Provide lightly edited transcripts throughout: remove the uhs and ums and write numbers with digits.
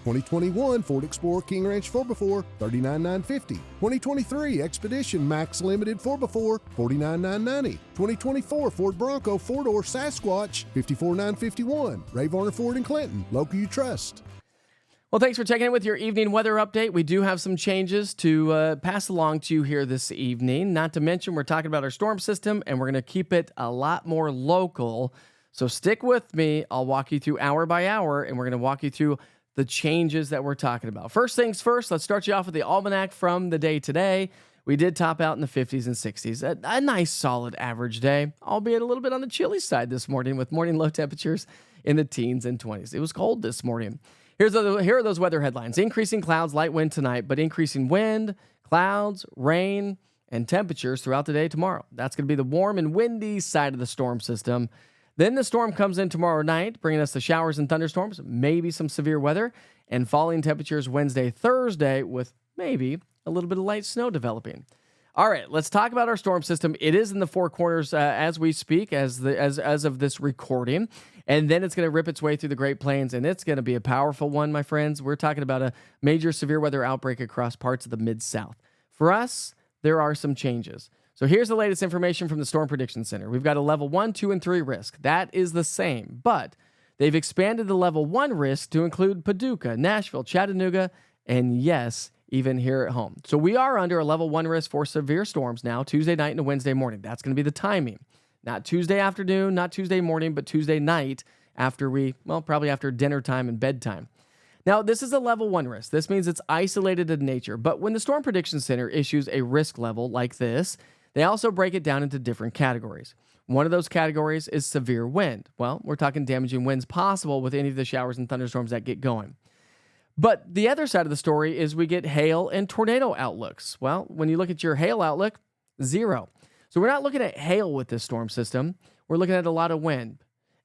2021 Ford Explorer King Ranch 4x4, $39,950. 2023 Expedition Max Limited 4x4, $49,990. 2024 Ford Bronco 4-door Sasquatch, $54,951. Ray Varner Ford in Clinton, local you trust. Well, thanks for checking in with your evening weather update. We do have some changes to pass along to you here this evening. Not to mention, we're talking about our storm system, and we're going to keep it a lot more local. So stick with me. I'll walk you through hour by hour, and we're going to walk you through the changes that we're talking about. First things first, let's start you off with the almanac from the day today. We did top out in the 50s and 60s. A nice, solid average day, albeit a little bit on the chilly side this morning with morning low temperatures in the teens and 20s. It was cold this morning. Here are those weather headlines. Increasing clouds, light wind tonight, but increasing wind, clouds, rain, and temperatures throughout the day tomorrow. That's going to be the warm and windy side of the storm system. Then the storm comes in tomorrow night, bringing us the showers and thunderstorms, maybe some severe weather, and falling temperatures Wednesday, Thursday, with maybe a little bit of light snow developing. All right, let's talk about our storm system. It is in the four corners as we speak, as of this recording. And then it's going to rip its way through the Great Plains, and it's going to be a powerful one, my friends. We're talking about a major severe weather outbreak across parts of the Mid-South. For us, there are some changes. So here's the latest information from the Storm Prediction Center. We've got a level 1, 2, and 3 risk. That is the same, but they've expanded the level 1 risk to include Paducah, Nashville, Chattanooga, and yes, even here at home. So we are under a level 1 risk for severe storms now, Tuesday night and Wednesday morning. That's going to be the timing. Not Tuesday afternoon, not Tuesday morning, but Tuesday night probably after dinner time and bedtime. Now, this is a level 1 risk. This means it's isolated in nature. But when the Storm Prediction Center issues a risk level like this, they also break it down into different categories. One of those categories is severe wind. Well, we're talking damaging winds possible with any of the showers and thunderstorms that get going. But the other side of the story is we get hail and tornado outlooks. Well, when you look at your hail outlook, 0. So we're not looking at hail with this storm system. We're looking at a lot of wind,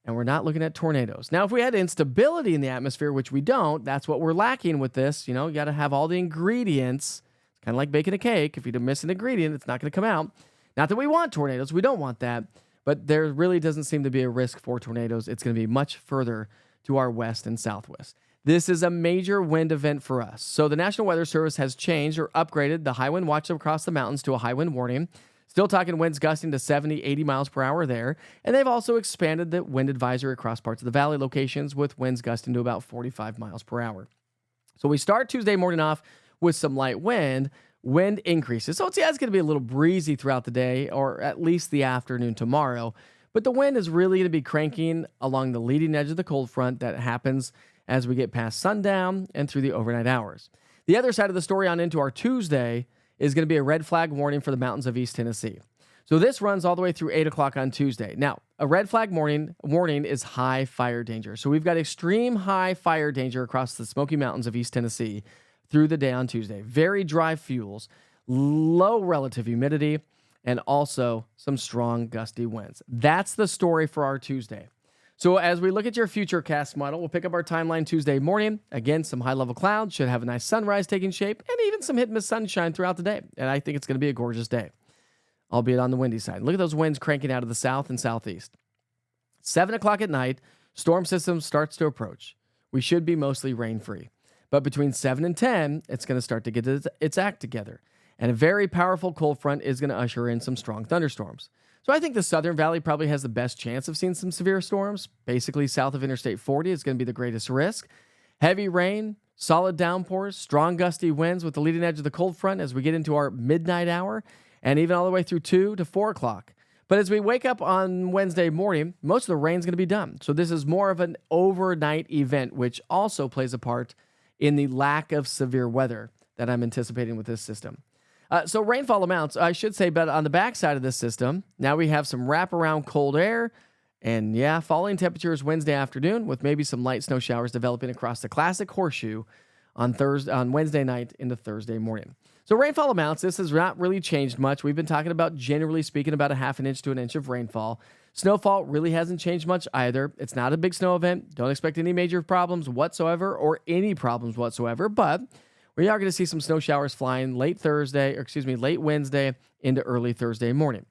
and we're not looking at tornadoes. Now, if we had instability in the atmosphere, which we don't, that's what we're lacking with this. You got to have all the ingredients. It's kind of like baking a cake. If you miss an ingredient, it's not going to come out. Not that we want tornadoes. We don't want that. But there really doesn't seem to be a risk for tornadoes. It's going to be much further to our west and southwest. This is a major wind event for us. So the National Weather Service has changed or upgraded the high wind watch across the mountains to a high wind warning. Still talking winds gusting to 70, 80 miles per hour there. And they've also expanded the wind advisory across parts of the valley locations with winds gusting to about 45 miles per hour. So we start Tuesday morning off with some light wind increases. So it's going to be a little breezy throughout the day, or at least the afternoon tomorrow. But the wind is really going to be cranking along the leading edge of the cold front that happens as we get past sundown and through the overnight hours. The other side of the story on into our Tuesday is going to be a red flag warning for the mountains of East Tennessee. So this runs all the way through 8 o'clock on Tuesday. Now, a red flag warning is high fire danger. So we've got extreme high fire danger across the Smoky Mountains of East Tennessee through the day on Tuesday. Very dry fuels, low relative humidity, and also some strong gusty winds. That's the story for our Tuesday. So as we look at your Futurecast model, we'll pick up our timeline Tuesday morning. Again, some high-level clouds, should have a nice sunrise taking shape, and even some hit-and-miss sunshine throughout the day. And I think it's going to be a gorgeous day, albeit on the windy side. Look at those winds cranking out of the south and southeast. 7 o'clock at night, storm system starts to approach. We should be mostly rain-free. But between 7 and 10, it's going to start to get its act together. And a very powerful cold front is going to usher in some strong thunderstorms. So I think the Southern Valley probably has the best chance of seeing some severe storms. Basically, south of Interstate 40 is going to be the greatest risk. Heavy rain, solid downpours, strong gusty winds with the leading edge of the cold front as we get into our midnight hour, and even all the way through 2 to 4 o'clock. But as we wake up on Wednesday morning, most of the rain's going to be done. So this is more of an overnight event, which also plays a part in the lack of severe weather that I'm anticipating with this system. So rainfall amounts, I should say, but on the backside of this system, now we have some wraparound cold air and, falling temperatures Wednesday afternoon with maybe some light snow showers developing across the classic horseshoe on Wednesday night into Thursday morning. So rainfall amounts, this has not really changed much. We've been talking about, generally speaking, about a half an inch to an inch of rainfall. Snowfall really hasn't changed much either. It's not a big snow event. Don't expect any major problems whatsoever or any problems whatsoever, but we are going to see some snow showers flying late Wednesday into early Thursday morning.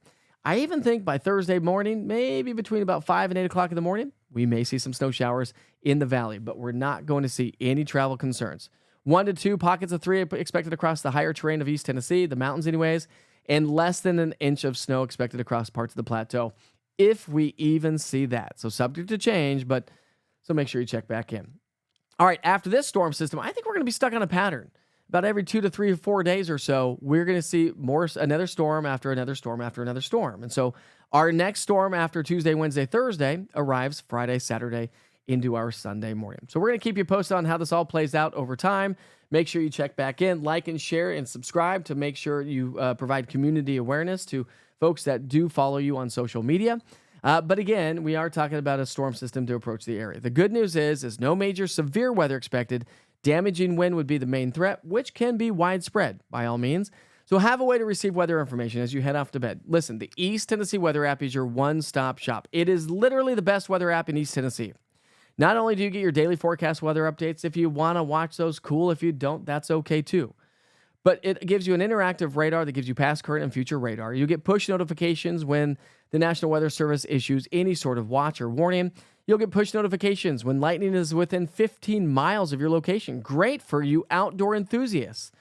I even think by Thursday morning, maybe between about 5 and 8 o'clock in the morning, we may see some snow showers in the valley, but we're not going to see any travel concerns. 1 to 2 pockets of 3 expected across the higher terrain of East Tennessee, the mountains anyways, and less than an inch of snow expected across parts of the plateau, if we even see that. So subject to change, but so make sure you check back in. All right, after this storm system, I think we're going to be stuck on a pattern. About every 2 to 3 or 4 days or so, we're going to see another storm after another storm after another storm. And so our next storm after Tuesday, Wednesday, Thursday arrives Friday, Saturday into our Sunday morning. So we're going to keep you posted on how this all plays out over time. Make sure you check back in, like and share and subscribe to make sure you provide community awareness to folks that do follow you on social media. But again, we are talking about a storm system to approach the area. The good news is no major severe weather expected. Damaging wind would be the main threat, which can be widespread by all means. So have a way to receive weather information as you head off to bed. Listen, the East Tennessee Weather app is your one-stop shop. It is literally the best weather app in East Tennessee. Not only do you get your daily forecast weather updates, if you want to watch those, cool. If you don't, that's okay too. But it gives you an interactive radar that gives you past, current, and future radar. You get push notifications when the National Weather Service issues any sort of watch or warning. You'll get push notifications when lightning is within 15 miles of your location. Great for you outdoor enthusiasts.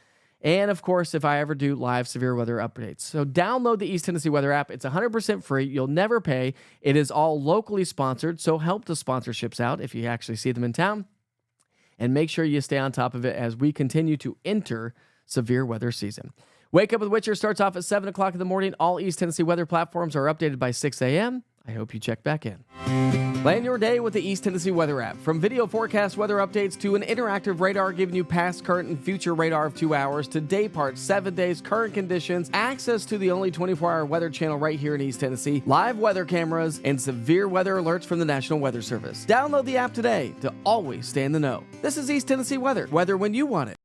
And of course, if I ever do live severe weather updates. So download the East Tennessee Weather app. It's 100% free. You'll never pay. It is all locally sponsored, so help the sponsorships out if you actually see them in town. And make sure you stay on top of it as we continue to enter severe weather season. Wake Up with Witcher starts off at 7 o'clock in the morning. All East Tennessee weather platforms are updated by 6 a.m. I hope you check back in. Plan your day with the East Tennessee Weather app. From video forecast weather updates to an interactive radar giving you past, current, and future radar of 2 hours to day parts, 7 days, current conditions, access to the only 24-hour weather channel right here in East Tennessee, live weather cameras, and severe weather alerts from the National Weather Service. Download the app today to always stay in the know. This is East Tennessee Weather. Weather when you want it.